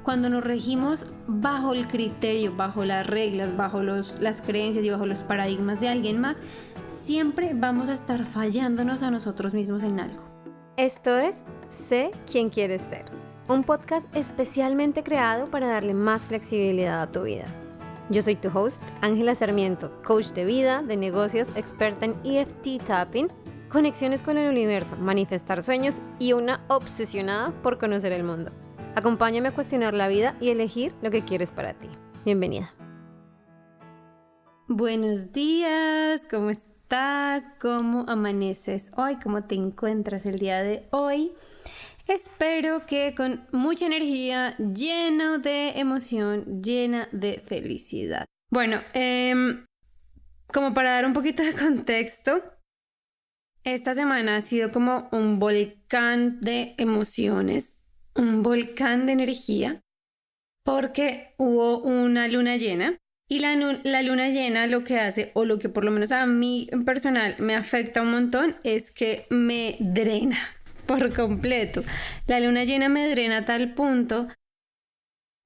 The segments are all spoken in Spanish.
cuando nos regimos bajo el criterio, bajo las reglas, bajo las creencias y bajo los paradigmas de alguien más, siempre vamos a estar fallándonos a nosotros mismos en algo. Esto es Sé quién quieres ser, un podcast especialmente creado para darle más flexibilidad a tu vida. Yo soy tu host, Ángela Sarmiento, coach de vida, de negocios, experta en EFT Tapping, conexiones con el universo, manifestar sueños y una obsesionada por conocer el mundo. Acompáñame a cuestionar la vida y elegir lo que quieres para ti. Bienvenida. Buenos días, ¿cómo estás? ¿Cómo amaneces hoy? ¿Cómo te encuentras el día de hoy? Espero que con mucha energía, lleno de emoción, llena de felicidad. Bueno, como para dar un poquito de contexto, esta semana ha sido como un volcán de emociones, un volcán de energía, porque hubo una luna llena. Y la luna llena lo que hace, o lo que por lo menos a mí en personal me afecta un montón, es que me drena por completo. La luna llena me drena a tal punto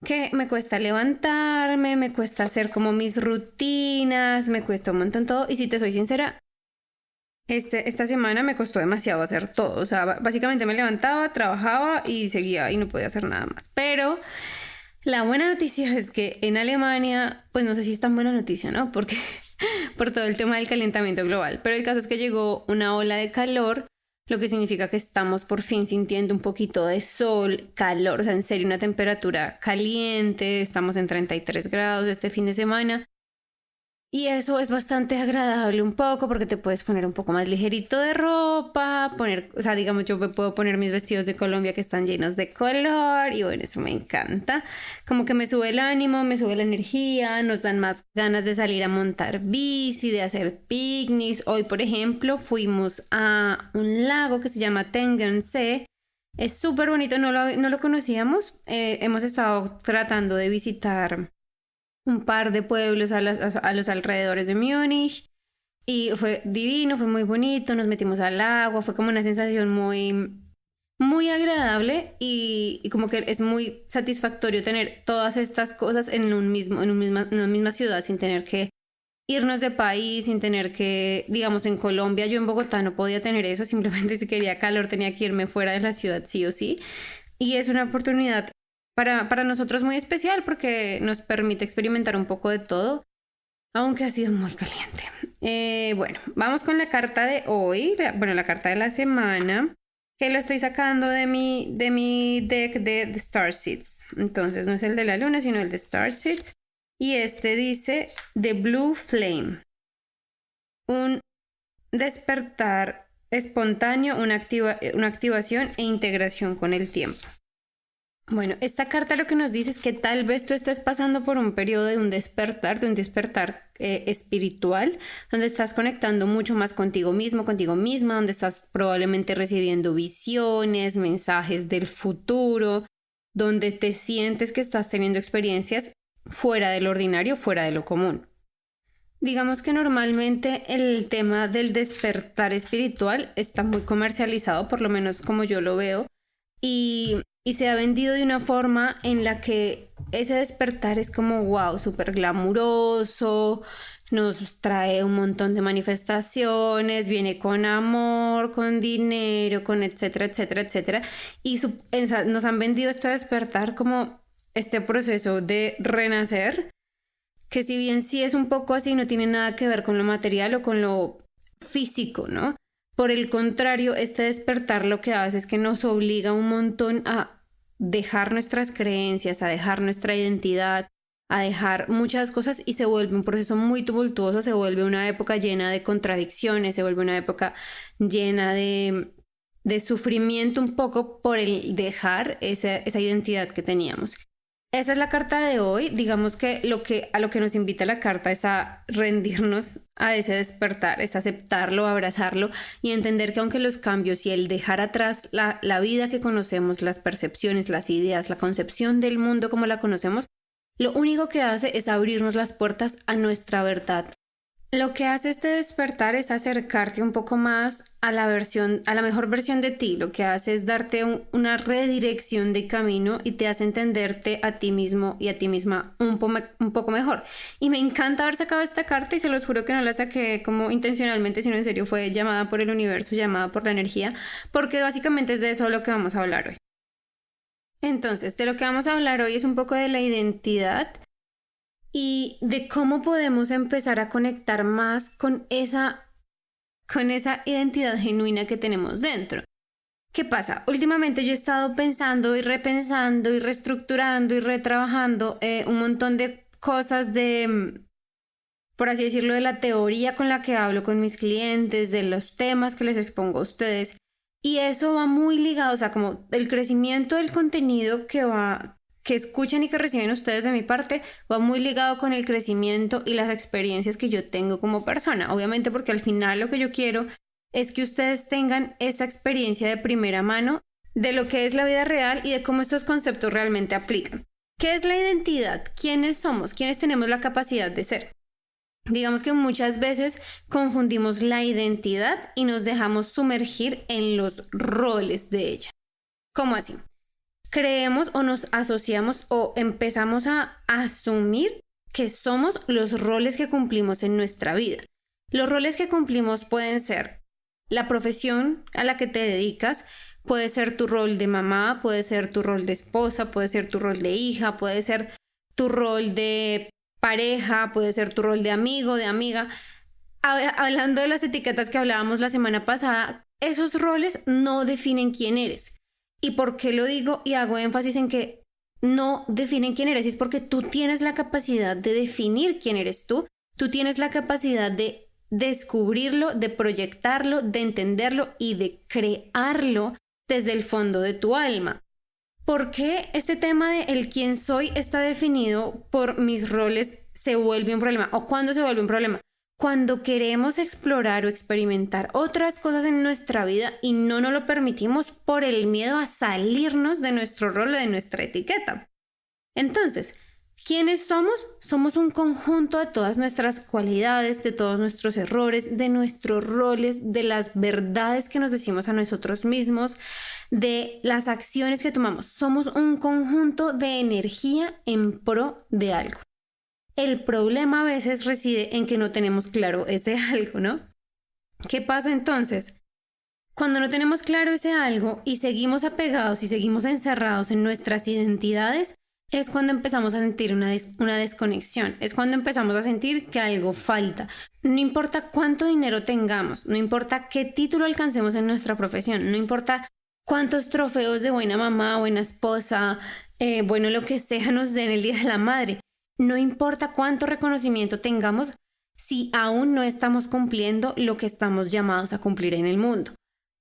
que me cuesta levantarme, me cuesta hacer como mis rutinas, me cuesta un montón todo. Y si te soy sincera, esta semana me costó demasiado hacer todo. O sea, básicamente me levantaba, trabajaba y seguía y no podía hacer nada más. Pero la buena noticia es que en Alemania, pues no sé si es tan buena noticia, ¿no? Porque por todo el tema del calentamiento global. Pero el caso es que llegó una ola de calor, lo que significa que estamos por fin sintiendo un poquito de sol, calor, o sea, en serio, una temperatura caliente. Estamos en 33 grados este fin de semana. Y eso es bastante agradable un poco porque te puedes poner un poco más ligerito de ropa, o sea, digamos, yo me puedo poner mis vestidos de Colombia que están llenos de color y bueno, eso me encanta. Como que me sube el ánimo, me sube la energía, nos dan más ganas de salir a montar bici, de hacer picnics. Hoy, por ejemplo, fuimos a un lago que se llama Tegernsee. Es súper bonito, no lo conocíamos. Hemos estado tratando de visitar un par de pueblos a los alrededores de Múnich y fue divino, fue muy bonito, nos metimos al agua, fue como una sensación muy, muy agradable y como que es muy satisfactorio tener todas estas cosas en una misma ciudad sin tener que irnos de país, sin tener que, digamos, en Colombia, yo en Bogotá no podía tener eso, simplemente si quería calor tenía que irme fuera de la ciudad sí o sí, y es una oportunidad para nosotros muy especial porque nos permite experimentar un poco de todo, aunque ha sido muy caliente. Bueno, vamos con la carta de hoy, la carta de la semana, que lo estoy sacando de mi deck de The Starseeds. Entonces no es el de la luna, sino el de Starseeds. Y este dice The Blue Flame. Un despertar espontáneo, una activación e integración con el tiempo. Bueno, esta carta lo que nos dice es que tal vez tú estés pasando por un periodo de un despertar espiritual, donde estás conectando mucho más contigo mismo, contigo misma, donde estás probablemente recibiendo visiones, mensajes del futuro, donde te sientes que estás teniendo experiencias fuera del ordinario, fuera de lo común. Digamos que normalmente el tema del despertar espiritual está muy comercializado, por lo menos como yo lo veo, y se ha vendido de una forma en la que ese despertar es como wow, súper glamuroso, nos trae un montón de manifestaciones, viene con amor, con dinero, con etcétera, etcétera, etcétera. Y nos han vendido este despertar como este proceso de renacer, que si bien sí es un poco así, no tiene nada que ver con lo material o con lo físico, ¿no? Por el contrario, este despertar lo que hace es que nos obliga un montón a dejar nuestras creencias, a dejar nuestra identidad, a dejar muchas cosas y se vuelve un proceso muy tumultuoso, se vuelve una época llena de contradicciones, se vuelve una época llena de sufrimiento un poco por el dejar esa identidad que teníamos. Esa es la carta de hoy. Digamos que a lo que nos invita la carta es a rendirnos a ese despertar, es aceptarlo, abrazarlo y entender que aunque los cambios y el dejar atrás la vida que conocemos, las percepciones, las ideas, la concepción del mundo como la conocemos, lo único que hace es abrirnos las puertas a nuestra verdad Lo que hace este despertar es acercarte un poco más a la mejor versión de ti. Lo que hace es darte una redirección de camino y te hace entenderte a ti mismo y a ti misma un poco mejor. Y me encanta haber sacado esta carta y se los juro que no la saqué como intencionalmente, sino en serio fue llamada por el universo, llamada por la energía, porque básicamente es de eso lo que vamos a hablar hoy. Entonces, de lo que vamos a hablar hoy es un poco de la identidad y de cómo podemos empezar a conectar más con esa identidad genuina que tenemos dentro. ¿Qué pasa? Últimamente yo he estado pensando y repensando y reestructurando y retrabajando un montón de cosas por así decirlo, de la teoría con la que hablo con mis clientes, de los temas que les expongo a ustedes. Y eso va muy ligado, o sea, como el crecimiento del contenido que escuchan y que reciben ustedes de mi parte va muy ligado con el crecimiento y las experiencias que yo tengo como persona. Obviamente porque al final lo que yo quiero es que ustedes tengan esa experiencia de primera mano de lo que es la vida real y de cómo estos conceptos realmente aplican. ¿Qué es la identidad? ¿Quiénes somos? ¿Quiénes tenemos la capacidad de ser? Digamos que muchas veces confundimos la identidad y nos dejamos sumergir en los roles de ella. ¿Cómo así? Creemos o nos asociamos o empezamos a asumir que somos los roles que cumplimos en nuestra vida. Los roles que cumplimos pueden ser la profesión a la que te dedicas, puede ser tu rol de mamá, puede ser tu rol de esposa, puede ser tu rol de hija, puede ser tu rol de pareja, puede ser tu rol de amigo, de amiga. Hablando de las etiquetas que hablábamos la semana pasada, esos roles no definen quién eres. ¿Y por qué lo digo y hago énfasis en que no definen quién eres? Es porque tú tienes la capacidad de definir quién eres tú. Tú tienes la capacidad de descubrirlo, de proyectarlo, de entenderlo y de crearlo desde el fondo de tu alma. ¿Por qué este tema de el quién soy está definido por mis roles se vuelve un problema? ¿O cuándo se vuelve un problema? Cuando queremos explorar o experimentar otras cosas en nuestra vida y no nos lo permitimos por el miedo a salirnos de nuestro rol o de nuestra etiqueta. Entonces, ¿quiénes somos? Somos un conjunto de todas nuestras cualidades, de todos nuestros errores, de nuestros roles, de las verdades que nos decimos a nosotros mismos, de las acciones que tomamos. Somos un conjunto de energía en pro de algo. El problema a veces reside en que no tenemos claro ese algo, ¿no? ¿Qué pasa entonces? Cuando no tenemos claro ese algo y seguimos apegados y seguimos encerrados en nuestras identidades, es cuando empezamos a sentir una desconexión, es cuando empezamos a sentir que algo falta. No importa cuánto dinero tengamos, no importa qué título alcancemos en nuestra profesión, no importa cuántos trofeos de buena mamá, buena esposa, lo que sea nos den el Día de la Madre. No importa cuánto reconocimiento tengamos si aún no estamos cumpliendo lo que estamos llamados a cumplir en el mundo.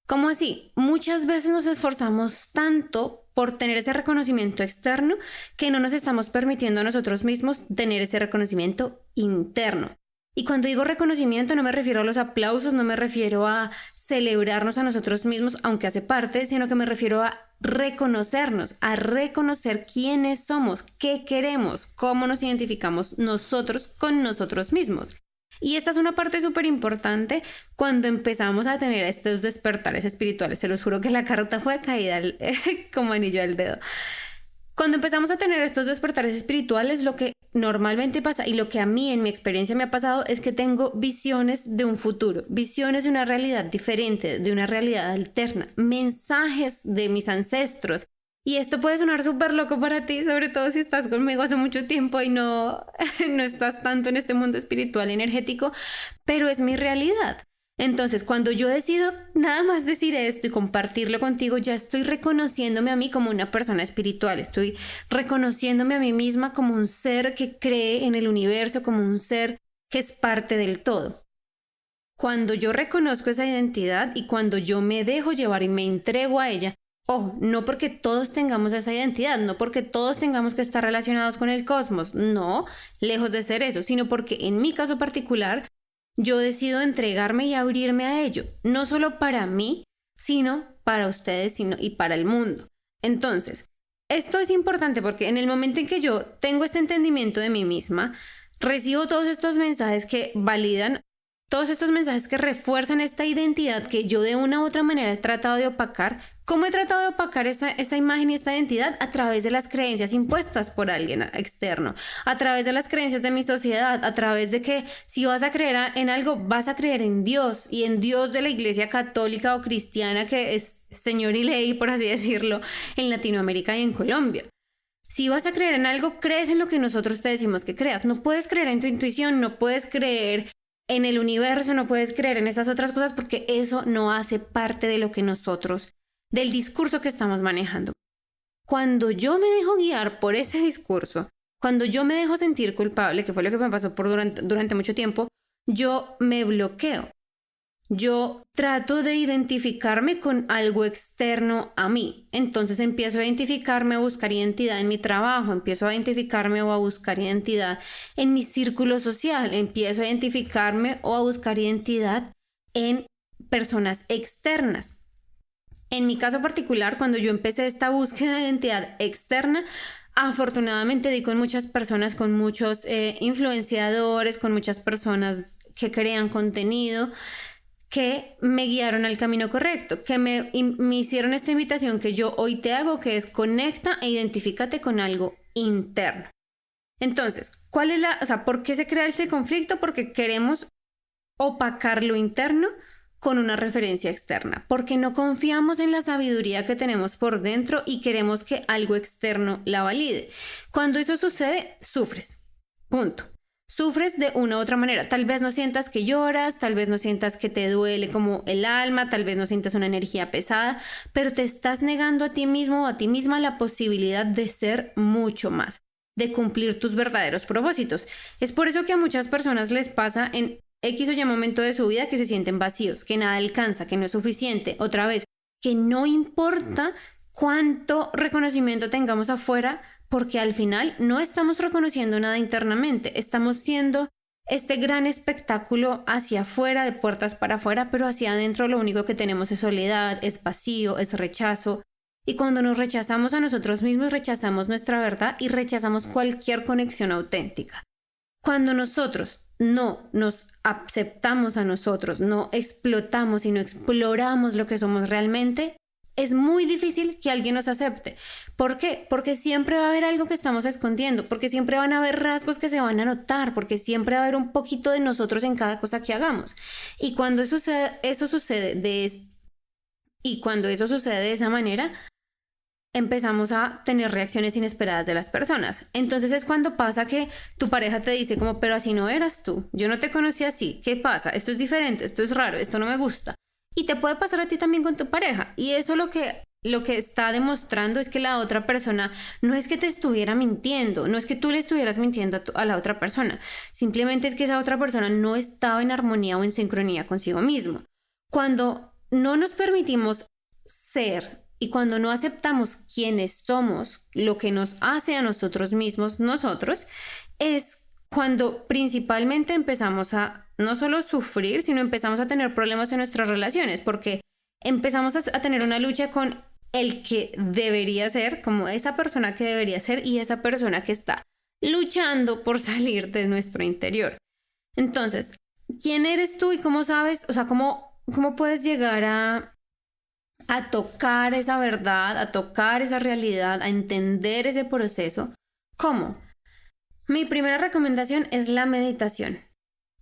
¿Cómo así? Muchas veces nos esforzamos tanto por tener ese reconocimiento externo que no nos estamos permitiendo a nosotros mismos tener ese reconocimiimiento interno. Y cuando digo reconocimiento no me refiero a los aplausos, no me refiero a celebrarnos a nosotros mismos, aunque hace parte, sino que me refiero a reconocernos, a reconocer quiénes somos, qué queremos, cómo nos identificamos nosotros con nosotros mismos. Y esta es una parte súper importante cuando empezamos a tener estos despertares espirituales. Se los juro que la carta fue caída como anillo al dedo. Cuando empezamos a tener estos despertares espirituales, lo que normalmente pasa y lo que a mí en mi experiencia me ha pasado es que tengo visiones de un futuro, visiones de una realidad diferente, de una realidad alterna, mensajes de mis ancestros. Y esto puede sonar súper loco para ti, sobre todo si estás conmigo hace mucho tiempo y no estás tanto en este mundo espiritual y energético, pero es mi realidad. Entonces, cuando yo decido nada más decir esto y compartirlo contigo, ya estoy reconociéndome a mí como una persona espiritual, estoy reconociéndome a mí misma como un ser que cree en el universo, como un ser que es parte del todo. Cuando yo reconozco esa identidad y cuando yo me dejo llevar y me entrego a ella, no porque todos tengamos esa identidad, no porque todos tengamos que estar relacionados con el cosmos, no, lejos de ser eso, sino porque en mi caso particular, yo decido entregarme y abrirme a ello, no solo para mí, sino para ustedes y para el mundo. Entonces, esto es importante porque en el momento en que yo tengo este entendimiento de mí misma, recibo todos estos mensajes que validan, todos estos mensajes que refuerzan esta identidad que yo de una u otra manera he tratado de opacar. ¿Cómo he tratado de opacar esta imagen y esta identidad? A través de las creencias impuestas por alguien externo, a través de las creencias de mi sociedad, a través de que si vas a creer en algo, vas a creer en Dios, y en Dios de la Iglesia católica o cristiana, que es señor y ley, por así decirlo, en Latinoamérica y en Colombia. Si vas a creer en algo, crees en lo que nosotros te decimos que creas. No puedes creer en tu intuición, no puedes creer en el universo, no puedes creer en estas otras cosas, porque eso no hace parte de lo que nosotros, del discurso que estamos manejando. Cuando yo me dejo guiar por ese discurso, cuando yo me dejo sentir culpable, que fue lo que me pasó durante mucho tiempo, yo me bloqueo. Yo trato de identificarme con algo externo a mí. Entonces empiezo a identificarme, a buscar identidad en mi trabajo, empiezo a identificarme o a buscar identidad en mi círculo social, empiezo a identificarme o a buscar identidad en personas externas. En mi caso particular, cuando yo empecé esta búsqueda de identidad externa, afortunadamente di con muchas personas, con muchos influenciadores, con muchas personas que crean contenido, que me guiaron al camino correcto, que me hicieron esta invitación que yo hoy te hago, que es conecta e identifícate con algo interno. Entonces, ¿por qué se crea ese conflicto? Porque queremos opacar lo interno con una referencia externa, porque no confiamos en la sabiduría que tenemos por dentro y queremos que algo externo la valide. Cuando eso sucede, sufres. Punto. Sufres de una u otra manera. Tal vez no sientas que lloras, tal vez no sientas que te duele como el alma, tal vez no sientas una energía pesada, pero te estás negando a ti mismo o a ti misma la posibilidad de ser mucho más, de cumplir tus verdaderos propósitos. Es por eso que a muchas personas les pasa en X o Y momento de su vida que se sienten vacíos, que nada alcanza, que no es suficiente. Otra vez, que no importa cuánto reconocimiento tengamos afuera, porque al final no estamos reconociendo nada internamente, estamos siendo este gran espectáculo hacia afuera, de puertas para afuera, pero hacia adentro lo único que tenemos es soledad, es vacío, es rechazo. Y cuando nos rechazamos a nosotros mismos, rechazamos nuestra verdad y rechazamos cualquier conexión auténtica. Cuando nosotros no nos aceptamos a nosotros, no explotamos y no exploramos lo que somos realmente, es muy difícil que alguien nos acepte. ¿Por qué? Porque siempre va a haber algo que estamos escondiendo, porque siempre van a haber rasgos que se van a notar, porque siempre va a haber un poquito de nosotros en cada cosa que hagamos. Y cuando eso sucede de esa manera, empezamos a tener reacciones inesperadas de las personas. Entonces es cuando pasa que tu pareja te dice como, pero así no eras tú, yo no te conocí así, ¿qué pasa? Esto es diferente, esto es raro, esto no me gusta. Y te puede pasar a ti también con tu pareja. Y eso lo que está demostrando es que la otra persona no es que te estuviera mintiendo, no es que tú le estuvieras mintiendo a la otra persona. Simplemente es que esa otra persona no estaba en armonía o en sincronía consigo mismo. Cuando no nos permitimos ser y cuando no aceptamos quiénes somos, lo que nos hace a nosotros mismos, es cuando principalmente empezamos a no solo sufrir, sino empezamos a tener problemas en nuestras relaciones, porque empezamos a tener una lucha con el que debería ser, como esa persona que debería ser y esa persona que está luchando por salir de nuestro interior. Entonces, ¿quién eres tú y cómo sabes? O sea, ¿cómo puedes llegar a tocar esa verdad, a tocar esa realidad, a entender ese proceso? ¿Cómo? Mi primera recomendación es la meditación.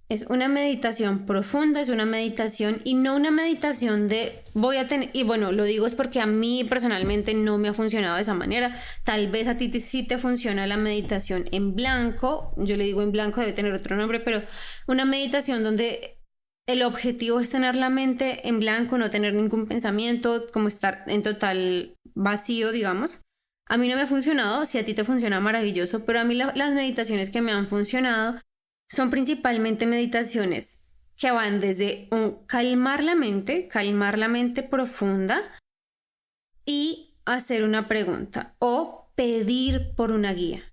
Es una meditación profunda, es una meditación y no una meditación de voy a tener, y bueno, lo digo es porque a mí personalmente no me ha funcionado de esa manera. Tal vez a ti sí te funciona la meditación en blanco, yo le digo en blanco, debe tener otro nombre, pero una meditación donde el objetivo es tener la mente en blanco, no tener ningún pensamiento, como estar en total vacío, digamos. A mí no me ha funcionado, si a ti te funciona maravilloso, pero a mí las meditaciones que me han funcionado son principalmente meditaciones que van desde calmar la mente profunda y hacer una pregunta o pedir por una guía.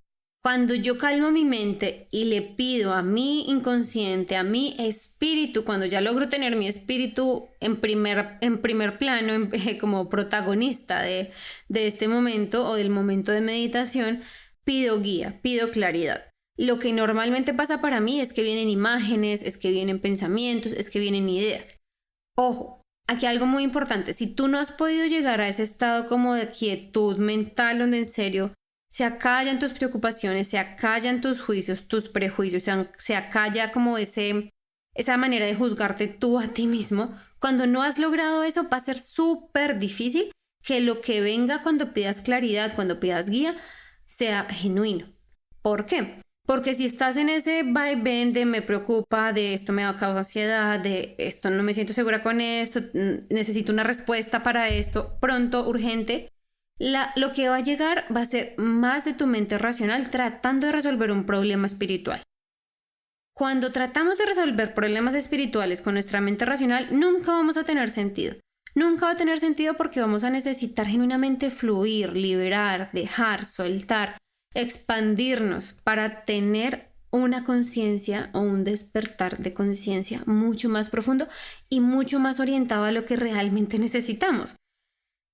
Cuando yo calmo mi mente y le pido a mi inconsciente, a mi espíritu, cuando ya logro tener mi espíritu en primer plano, como protagonista de este momento o del momento de meditación, pido guía, pido claridad. Lo que normalmente pasa para mí es que vienen imágenes, es que vienen pensamientos, es que vienen ideas. Ojo, aquí algo muy importante. Si tú no has podido llegar a ese estado como de quietud mental donde en serio se acallan tus preocupaciones, se acallan tus juicios, tus prejuicios, se acalla como esa manera de juzgarte tú a ti mismo, cuando no has logrado eso va a ser súper difícil que lo que venga cuando pidas claridad, cuando pidas guía, sea genuino. ¿Por qué? Porque si estás en ese vaivén de me preocupa, de esto me da causa ansiedad, de esto no me siento segura con esto, necesito una respuesta para esto, pronto, urgente, lo que va a llegar va a ser más de tu mente racional tratando de resolver un problema espiritual. Cuando tratamos de resolver problemas espirituales con nuestra mente racional, nunca vamos a tener sentido. Nunca va a tener sentido porque vamos a necesitar genuinamente fluir, liberar, dejar, soltar, expandirnos para tener una conciencia o un despertar de conciencia mucho más profundo y mucho más orientado a lo que realmente necesitamos.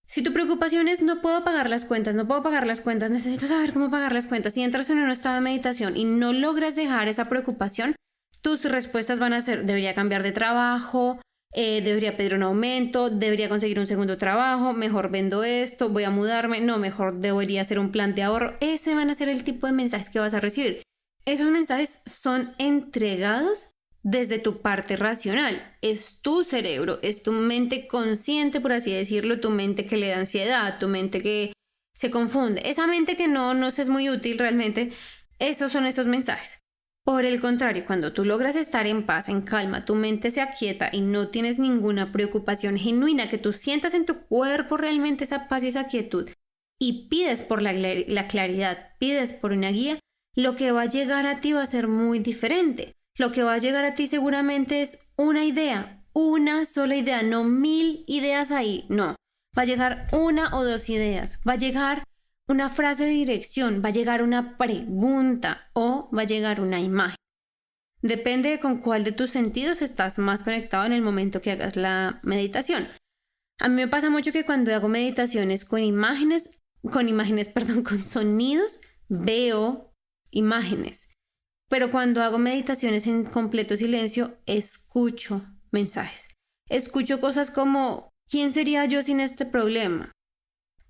Si tu preocupación es no puedo pagar las cuentas, necesito saber cómo pagar las cuentas, si entras en un estado de meditación y no logras dejar esa preocupación, tus respuestas van a ser debería cambiar de trabajo, debería pedir un aumento, debería conseguir un segundo trabajo, mejor vendo esto, voy a mudarme, no, mejor debería hacer un plan de ahorro. Ese van a ser el tipo de mensajes que vas a recibir. Esos mensajes son entregados desde tu parte racional. Es tu cerebro, es tu mente consciente, por así decirlo, tu mente que le da ansiedad, tu mente que se confunde. Esa mente que no nos es muy útil realmente, esos son esos mensajes. Por el contrario, cuando tú logras estar en paz, en calma, tu mente se aquieta y no tienes ninguna preocupación genuina, que tú sientas en tu cuerpo realmente esa paz y esa quietud y pides por la claridad, pides por una guía, lo que va a llegar a ti va a ser muy diferente. Lo que va a llegar a ti seguramente es una idea, una sola idea, no 1000 ideas ahí, no. Va a llegar una o dos ideas, va a llegar una frase de dirección, va a llegar una pregunta o va a llegar una imagen. Depende de con cuál de tus sentidos estás más conectado en el momento que hagas la meditación. A mí me pasa mucho que cuando hago meditaciones con sonidos, veo imágenes. Pero cuando hago meditaciones en completo silencio, escucho mensajes. Escucho cosas como, ¿quién sería yo sin este problema?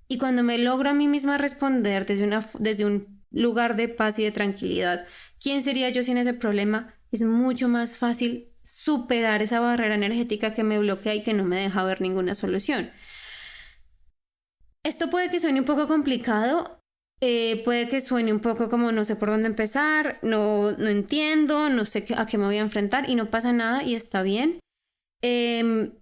Y cuando me logro a mí misma responder desde un lugar de paz y de tranquilidad, ¿quién sería yo sin ese problema? Es mucho más fácil superar esa barrera energética que me bloquea y que no me deja ver ninguna solución. Esto puede que suene un poco complicado. Puede que suene un poco como no sé por dónde empezar, no entiendo, no sé a qué me voy a enfrentar y no pasa nada y está bien.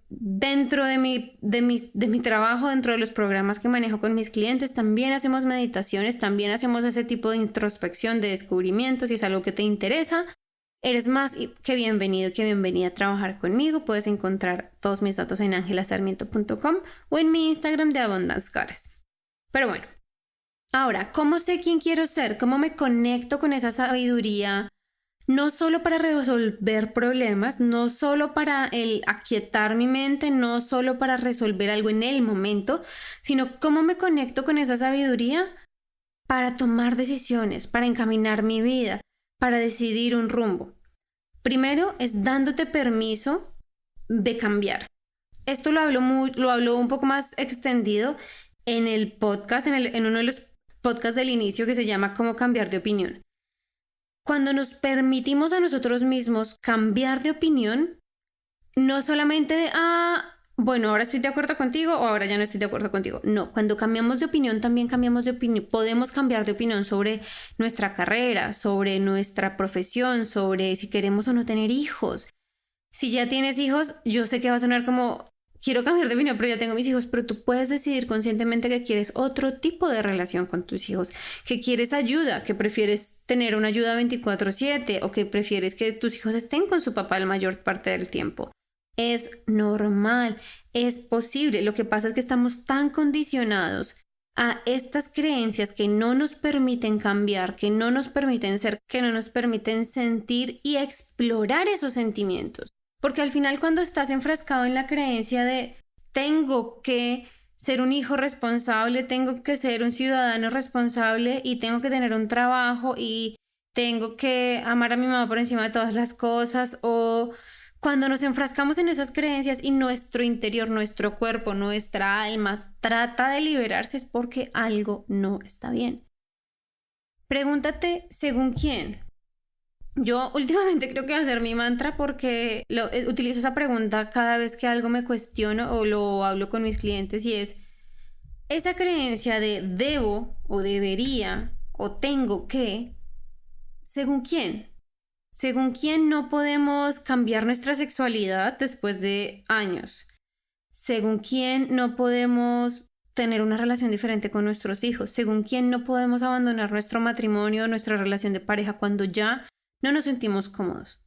Dentro de mi trabajo, dentro de los programas que manejo con mis clientes, también hacemos meditaciones, también hacemos ese tipo de introspección, de descubrimiento. Si es algo que te interesa, eres más que bienvenido, que bienvenida a trabajar conmigo. Puedes encontrar todos mis datos en angelasarmiento.com o en mi Instagram de Abundance Goddess. Pero bueno. Ahora, ¿cómo sé quién quiero ser? ¿Cómo me conecto con esa sabiduría? No solo para resolver problemas, no solo para el aquietar mi mente, no solo para resolver algo en el momento, sino cómo me conecto con esa sabiduría para tomar decisiones, para encaminar mi vida, para decidir un rumbo. Primero es dándote permiso de cambiar. Esto lo hablo un poco más extendido en el podcast, en uno de los podcast del inicio que se llama Cómo cambiar de opinión. Cuando nos permitimos a nosotros mismos cambiar de opinión, no solamente de, bueno, ahora estoy de acuerdo contigo o ahora ya no estoy de acuerdo contigo. No, cuando cambiamos de opinión, también cambiamos de opinión. Podemos cambiar de opinión sobre nuestra carrera, sobre nuestra profesión, sobre si queremos o no tener hijos. Si ya tienes hijos, yo sé que va a sonar como, quiero cambiar de opinión, pero ya tengo mis hijos, pero tú puedes decidir conscientemente que quieres otro tipo de relación con tus hijos, que quieres ayuda, que prefieres tener una ayuda 24/7 o que prefieres que tus hijos estén con su papá la mayor parte del tiempo. Es normal, es posible. Lo que pasa es que estamos tan condicionados a estas creencias que no nos permiten cambiar, que no nos permiten ser, que no nos permiten sentir y explorar esos sentimientos. Porque al final cuando estás enfrascado en la creencia de tengo que ser un hijo responsable, tengo que ser un ciudadano responsable y tengo que tener un trabajo y tengo que amar a mi mamá por encima de todas las cosas, o cuando nos enfrascamos en esas creencias y nuestro interior, nuestro cuerpo, nuestra alma trata de liberarse, es porque algo no está bien. Pregúntate, ¿según quién? Yo últimamente creo que va a ser mi mantra porque utilizo esa pregunta cada vez que algo me cuestiono o lo hablo con mis clientes, y es esa creencia de debo o debería o tengo que, ¿según quién? ¿Según quién no podemos cambiar nuestra sexualidad después de años? ¿Según quién no podemos tener una relación diferente con nuestros hijos? ¿Según quién no podemos abandonar nuestro matrimonio o nuestra relación de pareja cuando ya no nos sentimos cómodos?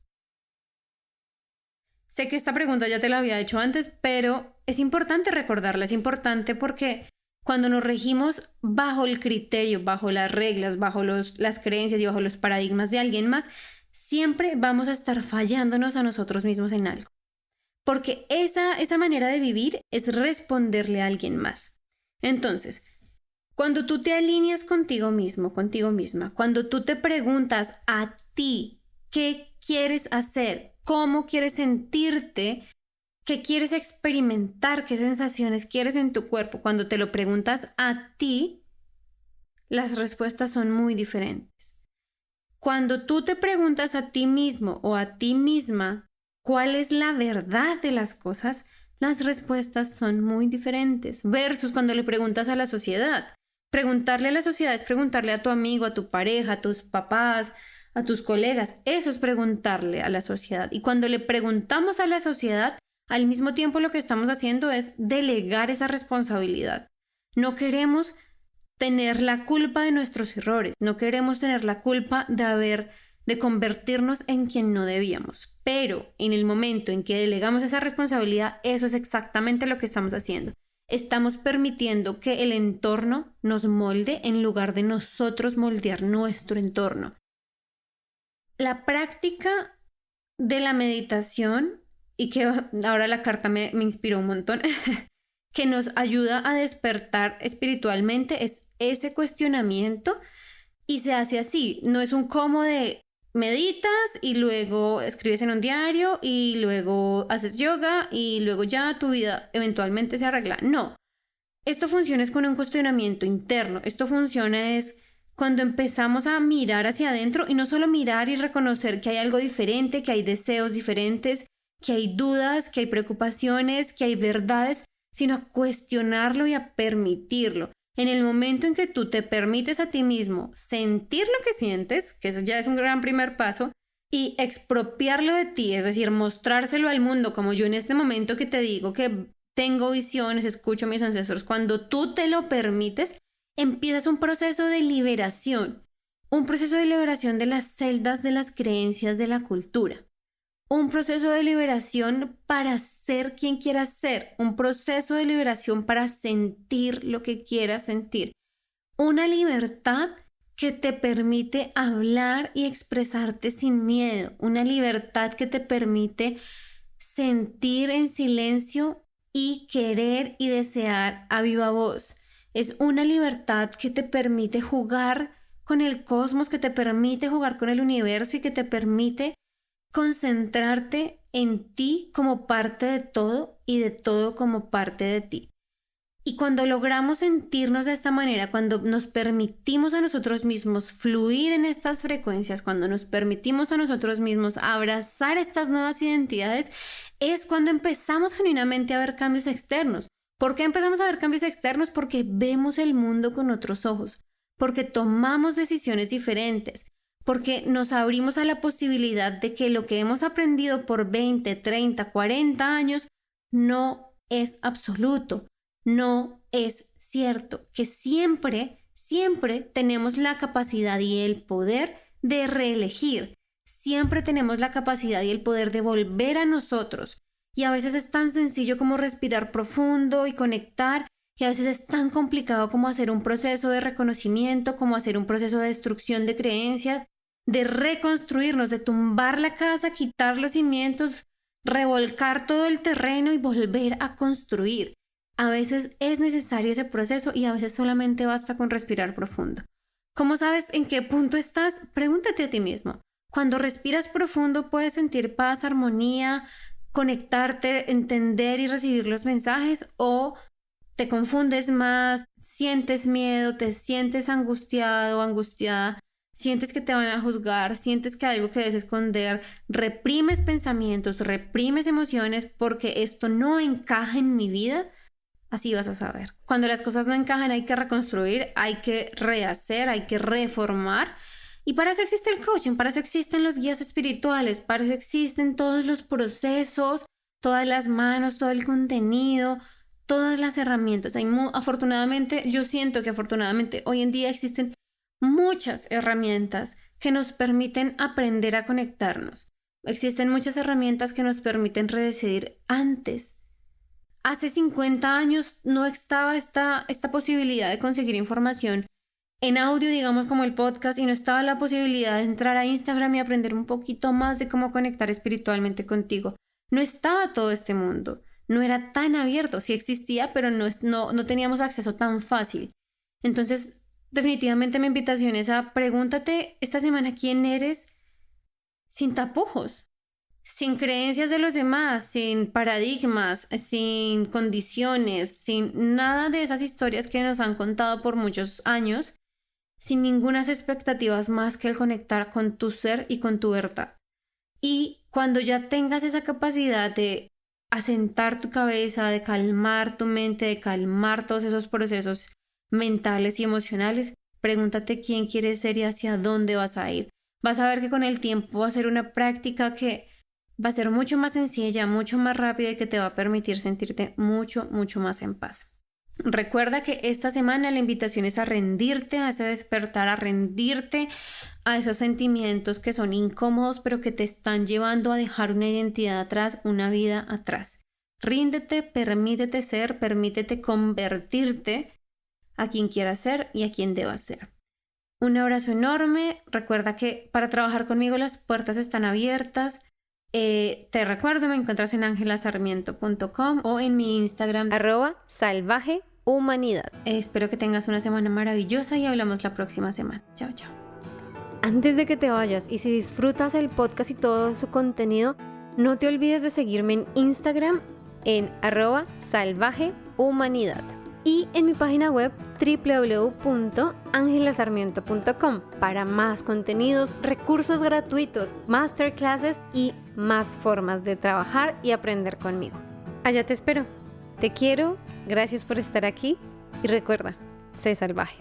Sé que esta pregunta ya te la había hecho antes, pero es importante recordarla, es importante porque cuando nos regimos bajo el criterio, bajo las reglas, bajo las creencias y bajo los paradigmas de alguien más, siempre vamos a estar fallándonos a nosotros mismos en algo. Porque esa manera de vivir es responderle a alguien más. Entonces, cuando tú te alineas contigo mismo, contigo misma, cuando tú te preguntas a ti qué quieres hacer, cómo quieres sentirte, qué quieres experimentar, qué sensaciones quieres en tu cuerpo, cuando te lo preguntas a ti, las respuestas son muy diferentes. Cuando tú te preguntas a ti mismo o a ti misma cuál es la verdad de las cosas, las respuestas son muy diferentes. Versus cuando le preguntas a la sociedad. Preguntarle a la sociedad es preguntarle a tu amigo, a tu pareja, a tus papás, a tus colegas. Eso es preguntarle a la sociedad. Y cuando le preguntamos a la sociedad, al mismo tiempo lo que estamos haciendo es delegar esa responsabilidad. No queremos tener la culpa de nuestros errores, no queremos tener la culpa de convertirnos en quien no debíamos. Pero en el momento en que delegamos esa responsabilidad, eso es exactamente lo que estamos haciendo. Estamos permitiendo que el entorno nos molde en lugar de nosotros moldear nuestro entorno. La práctica de la meditación, y que ahora la carta me inspiró un montón, que nos ayuda a despertar espiritualmente, es ese cuestionamiento, y se hace así. No es un cómo de meditas y luego escribes en un diario y luego haces yoga y luego ya tu vida eventualmente se arregla. No, esto funciona es con un cuestionamiento interno. Esto funciona es cuando empezamos a mirar hacia adentro, y no solo mirar y reconocer que hay algo diferente, que hay deseos diferentes, que hay dudas, que hay preocupaciones, que hay verdades, sino a cuestionarlo y a permitirlo. En el momento en que tú te permites a ti mismo sentir lo que sientes, que eso ya es un gran primer paso, y expropiarlo de ti, es decir, mostrárselo al mundo, como yo en este momento que te digo que tengo visiones, escucho a mis ancestros, cuando tú te lo permites, empiezas un proceso de liberación de las celdas de las creencias de la cultura. Un proceso de liberación para ser quien quieras ser, un proceso de liberación para sentir lo que quieras sentir. Una libertad que te permite hablar y expresarte sin miedo, una libertad que te permite sentir en silencio y querer y desear a viva voz. Es una libertad que te permite jugar con el cosmos, que te permite jugar con el universo y que te permite concentrarte en ti como parte de todo y de todo como parte de ti. Y cuando logramos sentirnos de esta manera, cuando nos permitimos a nosotros mismos fluir en estas frecuencias, cuando nos permitimos a nosotros mismos abrazar estas nuevas identidades, es cuando empezamos genuinamente a ver cambios externos. ¿Por qué empezamos a ver cambios externos? Porque vemos el mundo con otros ojos, porque tomamos decisiones diferentes, porque nos abrimos a la posibilidad de que lo que hemos aprendido por 20, 30, 40 años no es absoluto, no es cierto, que siempre tenemos la capacidad y el poder de reelegir, siempre tenemos la capacidad y el poder de volver a nosotros. Y a veces es tan sencillo como respirar profundo y conectar, y a veces es tan complicado como hacer un proceso de reconocimiento, como hacer un proceso de destrucción de creencias, de reconstruirnos, de tumbar la casa, quitar los cimientos, revolcar todo el terreno y volver a construir. A veces es necesario ese proceso y a veces solamente basta con respirar profundo. ¿Cómo sabes en qué punto estás? Pregúntate a ti mismo. Cuando respiras profundo puedes sentir paz, armonía, conectarte, entender y recibir los mensajes, o te confundes más, sientes miedo, te sientes angustiado o angustiada, sientes que te van a juzgar, sientes que hay algo que debes esconder, reprimes pensamientos, reprimes emociones porque esto no encaja en mi vida. Así vas a saber. Cuando las cosas no encajan hay que reconstruir, hay que rehacer, hay que reformar. Y para eso existe el coaching, para eso existen los guías espirituales, para eso existen todos los procesos, todas las manos, todo el contenido, todas las herramientas. Afortunadamente, yo siento que afortunadamente hoy en día existen muchas herramientas que nos permiten aprender a conectarnos. Existen muchas herramientas que nos permiten redecidir antes. Hace 50 años no estaba esta posibilidad de conseguir información en audio, digamos, como el podcast, y no estaba la posibilidad de entrar a Instagram y aprender un poquito más de cómo conectar espiritualmente contigo. No estaba todo este mundo, no era tan abierto, sí existía, pero no teníamos acceso tan fácil. Entonces, definitivamente mi invitación es a pregúntate esta semana quién eres sin tapujos. Sin creencias de los demás, sin paradigmas, sin condiciones, sin nada de esas historias que nos han contado por muchos años, sin ninguna expectativas más que el conectar con tu ser y con tu verdad. Y cuando ya tengas esa capacidad de asentar tu cabeza, de calmar tu mente, de calmar todos esos procesos mentales y emocionales, pregúntate quién quieres ser y hacia dónde vas a ir. Vas a ver que con el tiempo va a ser una práctica que va a ser mucho más sencilla, mucho más rápida y que te va a permitir sentirte mucho, mucho más en paz. Recuerda que esta semana la invitación es a rendirte, a ese despertar, a rendirte a esos sentimientos que son incómodos, pero que te están llevando a dejar una identidad atrás, una vida atrás. Ríndete, permítete ser, permítete convertirte a quien quieras ser y a quien debas ser. Un abrazo enorme. Recuerda que para trabajar conmigo las puertas están abiertas. Te recuerdo, me encuentras en angelasarmiento.com o en mi Instagram @salvajehumanidad. Espero que tengas una semana maravillosa y hablamos la próxima semana. Chao, chao. Antes de que te vayas, y si disfrutas el podcast y todo su contenido, no te olvides de seguirme en Instagram en @salvajehumanidad y en mi página web www.angelasarmiento.com para más contenidos, recursos gratuitos, masterclasses y más formas de trabajar y aprender conmigo. Allá te espero. Te quiero, gracias por estar aquí y recuerda, sé salvaje.